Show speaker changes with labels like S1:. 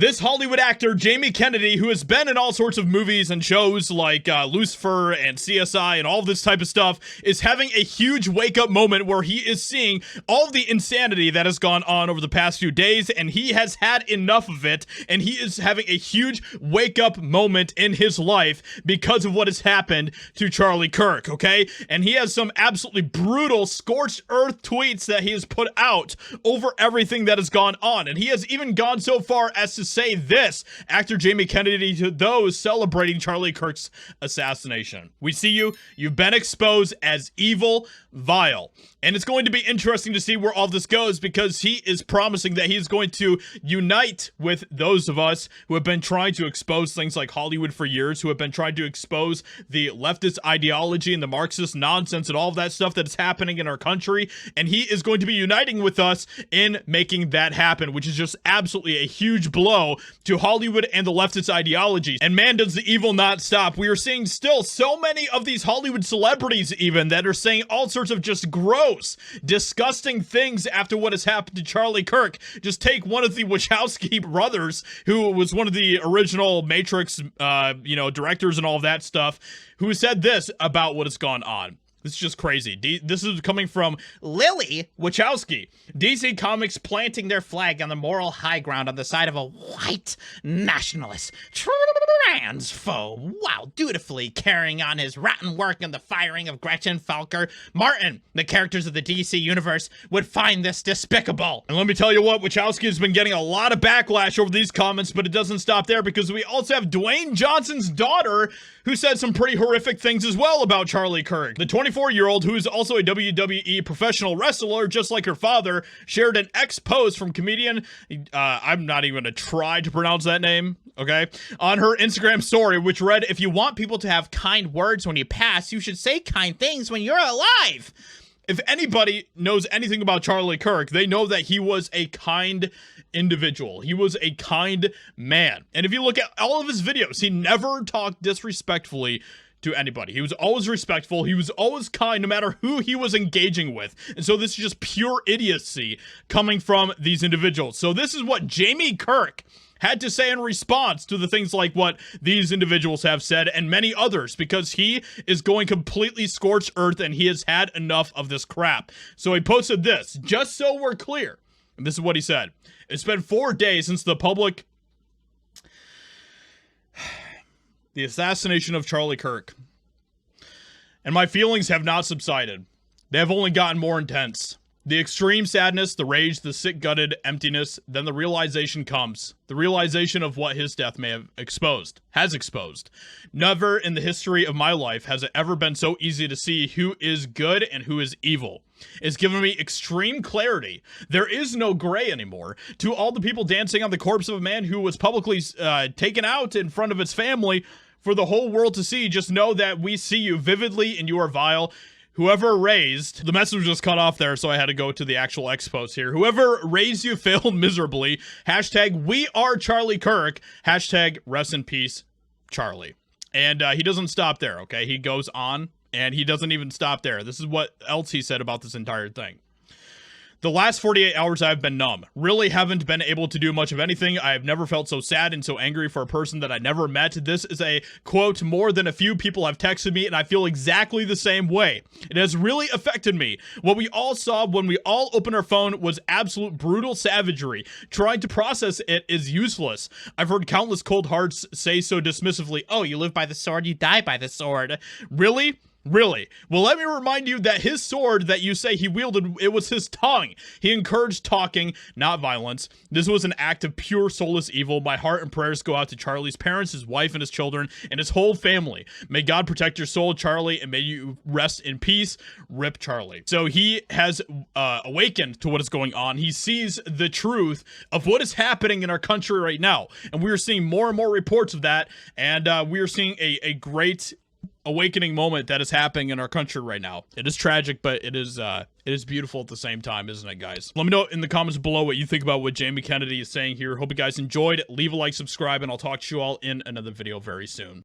S1: This Hollywood actor, Jamie Kennedy, who has been in all sorts of movies and shows like Lucifer and CSI and all this type of stuff, is having a huge wake-up moment where he is seeing all of the insanity that has gone on over the past few days, and he has had enough of it, and he is having a huge wake-up moment in his life because of what has happened to Charlie Kirk, okay? And he has some absolutely brutal, scorched earth tweets that he has put out over everything that has gone on, and he has even gone so far as to say this, actor Jamie Kennedy, to those celebrating Charlie Kirk's assassination. We see you. You've been exposed as evil, vile. And it's going to be interesting to see where all this goes, because he is promising that he is going to unite with those of us who have been trying to expose things like Hollywood for years, who have been trying to expose the leftist ideology and the Marxist nonsense and all of that stuff that is happening in our country. And he is going to be uniting with us in making that happen, which is just absolutely a huge blow to Hollywood and the leftist ideology. And man, does the evil not stop. We are seeing still so many of these Hollywood celebrities even that are saying all sorts of just gross, disgusting things after what has happened to Charlie Kirk. Just take one of the Wachowski brothers, who was one of the original Matrix, directors and all of that stuff, who said this about what has gone on. This is just crazy. This is coming from Lily Wachowski. DC Comics planting their flag on the moral high ground on the side of a white nationalist trans foe, while dutifully carrying on his rotten work in the firing of Gretchen Falker Martin. The characters of the DC universe would find this despicable. And let me tell you what, Wachowski has been getting a lot of backlash over these comments, but it doesn't stop there, because we also have Dwayne Johnson's daughter, who said some pretty horrific things as well about Charlie Kirk. The 24-year-old, who is also a WWE professional wrestler, just like her father, shared an ex-post from comedian, I'm not even gonna try to pronounce that name, okay, on her Instagram story, which read, "If you want people to have kind words when you pass, you should say kind things when you're alive." If anybody knows anything about Charlie Kirk, they know that he was a kind individual. He was a kind man. And if you look at all of his videos, he never talked disrespectfully to anybody. He was always respectful. He was always kind, no matter who he was engaging with. And so this is just pure idiocy coming from these individuals. So this is what Jamie Kirk had to say in response to the things like what these individuals have said, and many others, because he is going completely scorched earth and he has had enough of this crap. So he posted this, just so we're clear. And this is what he said. "It's been 4 days since the assassination of Charlie Kirk, and my feelings have not subsided. They have only gotten more intense. The extreme sadness, the rage, the sick-gutted emptiness, then the realization comes. The realization of what his death may have has exposed. Never in the history of my life has it ever been so easy to see who is good and who is evil. It's given me extreme clarity. There is no gray anymore. To all the people dancing on the corpse of a man who was publicly taken out in front of his family for the whole world to see, just know that we see you vividly and you are vile. Whoever raised," the message was cut off there, so I had to go to the actual X post here. "Whoever raised you failed miserably. Hashtag we are Charlie Kirk. Hashtag rest in peace, Charlie." And he doesn't stop there, okay? He goes on, and he doesn't even stop there. This is what else he said about this entire thing. "The last 48 hours I've been numb. Really haven't been able to do much of anything. I have never felt so sad and so angry for a person that I never met. This is a, quote, more than a few people have texted me, and I feel exactly the same way. It has really affected me. What we all saw when we all opened our phone was absolute brutal savagery. Trying to process it is useless. I've heard countless cold hearts say so dismissively, 'Oh, you live by the sword, you die by the sword.' Really? Really? Well, let me remind you that his sword that you say he wielded, it was his tongue. He encouraged talking, not violence. This was an act of pure soulless evil. My heart and prayers go out to Charlie's parents, his wife, and his children, and his whole family. May God protect your soul, Charlie, and may you rest in peace. Rip Charlie." So he has awakened to what is going on. He sees the truth of what is happening in our country right now. And we are seeing more and more reports of that. And we are seeing a great awakening moment that is happening in our country right now. It is tragic, but it is beautiful at the same time, isn't it, guys? Let me know in the comments below what you think about what Jamie Kennedy is saying here. Hope you guys enjoyed. Leave a like, subscribe, and I'll talk to you all in another video very soon.